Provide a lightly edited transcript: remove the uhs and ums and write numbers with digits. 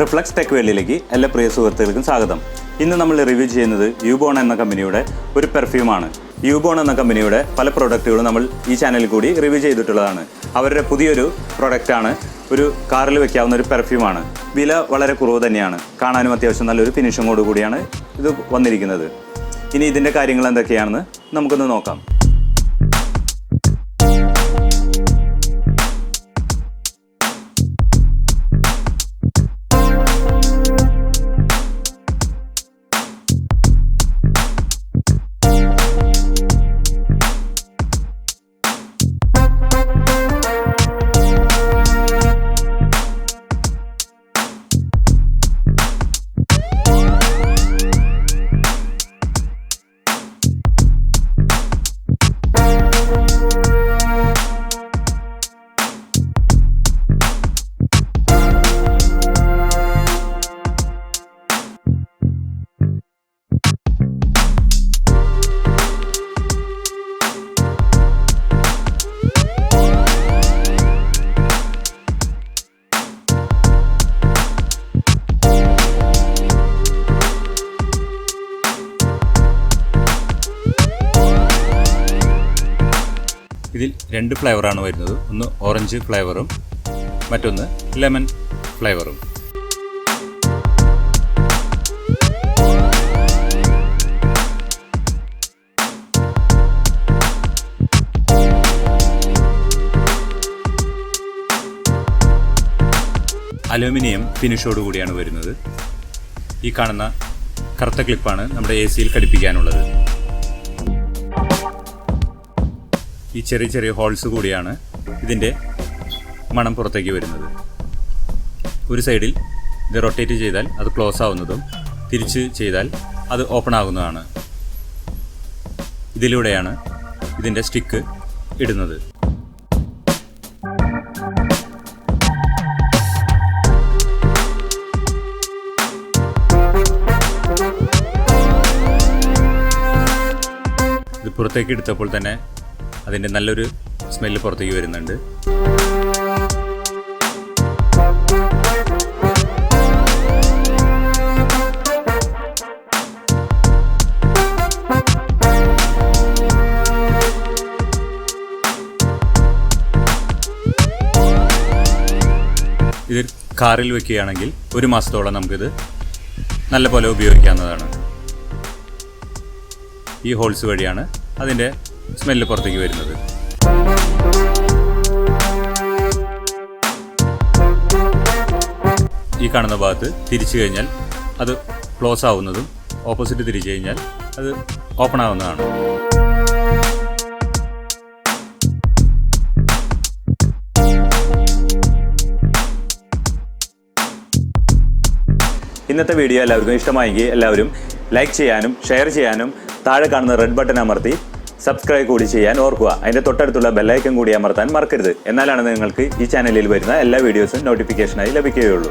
Reflex tech വേൾഡിലേക്ക് എല്ലാ പ്രിയ സുഹൃത്തുക്കൾക്കും സ്വാഗതം. ഇന്ന് നമ്മൾ റിവ്യൂ ചെയ്യുന്നത് യൂബോൺ എന്ന കമ്പനിയുടെ ഒരു പെർഫ്യൂമാണ്. യൂബോൺ എന്ന കമ്പനിയുടെ പല പ്രോഡക്റ്റുകളും നമ്മൾ ഈ ചാനലിൽ കൂടി റിവ്യൂ ചെയ്തിട്ടുള്ളതാണ്. അവരുടെ പുതിയൊരു പ്രോഡക്റ്റാണ്, ഒരു കാറിൽ വെക്കാവുന്ന ഒരു പെർഫ്യൂമാണ്. വില വളരെ കുറവ് തന്നെയാണ്. കാണാനും അത്യാവശ്യം നല്ലൊരു ഫിനിഷിങ്ങോട് കൂടിയാണ് ഇത് വന്നിരിക്കുന്നത്. ഇനി ഇതിൻ്റെ കാര്യങ്ങൾ എന്തൊക്കെയാണെന്ന് നമുക്കൊന്ന് നോക്കാം. ഇതിൽ രണ്ട് ഫ്ലേവറാണ് വരുന്നത്. ഒന്ന് ഓറഞ്ച് ഫ്ലേവറും മറ്റൊന്ന് ലെമൺ ഫ്ലേവറും. അലൂമിനിയം ഫിനിഷോട് കൂടിയാണ് വരുന്നത്. ഈ കാണുന്ന കറുത്ത ക്ലിപ്പാണ് നമ്മുടെ AC-യിൽ ഘടിപ്പിക്കാനുള്ളത്. ഈ ചെറിയ ചെറിയ ഹോൾസ് കൂടിയാണ് ഇതിൻ്റെ മണം പുറത്തേക്ക് വരുന്നത്. ഒരു സൈഡിൽ ഇത് റൊട്ടേറ്റ് ചെയ്താൽ അത് ക്ലോസ് ആവുന്നതും തിരിച്ച് ചെയ്താൽ അത് ഓപ്പൺ ആകുന്നതാണ്. ഇതിലൂടെയാണ് ഇതിൻ്റെ സ്റ്റിക്ക് ഇടുന്നത്. ഇത് പുറത്തേക്ക് എടുത്തപ്പോൾ തന്നെ അതിൻ്റെ നല്ലൊരു സ്മെല്ല് പുറത്തേക്ക് വരുന്നുണ്ട്. ഇത് കാറിൽ വെക്കുകയാണെങ്കിൽ 1 മാസത്തോളം നമുക്കിത് നല്ലപോലെ ഉപയോഗിക്കാവുന്നതാണ്. ഈ ഹോൾസ് വഴിയാണ് അതിൻ്റെ സ്മെല്ല് പുറത്തേക്ക് വരുന്നത്. ഈ കാണുന്ന ഭാഗത്ത് തിരിച്ചു കഴിഞ്ഞാൽ അത് ക്ലോസ് ആവുന്നതും ഓപ്പോസിറ്റ് തിരിച്ചു കഴിഞ്ഞാൽ അത് ഓപ്പൺ ആവുന്നതാണ്. ഇന്നത്തെ വീഡിയോ എല്ലാവർക്കും ഇഷ്ടമായെങ്കിൽ എല്ലാവരും ലൈക്ക് ചെയ്യാനും ഷെയർ ചെയ്യാനും താഴെ കാണുന്ന റെഡ് ബട്ടൺ അമർത്തി സബ്സ്ക്രൈബ് കൂടി ചെയ്യാൻ ഓർക്കുക. അതിൻ്റെ തൊട്ടടുത്തുള്ള ബെല്ലൈക്കൺ കൂടി അമർത്താൻ മറക്കരുത്. എന്നാലാണ് നിങ്ങൾക്ക് ഈ ചാനലിൽ വരുന്ന എല്ലാ വീഡിയോസും നോട്ടിഫിക്കേഷനായി ലഭിക്കുകയുള്ളൂ.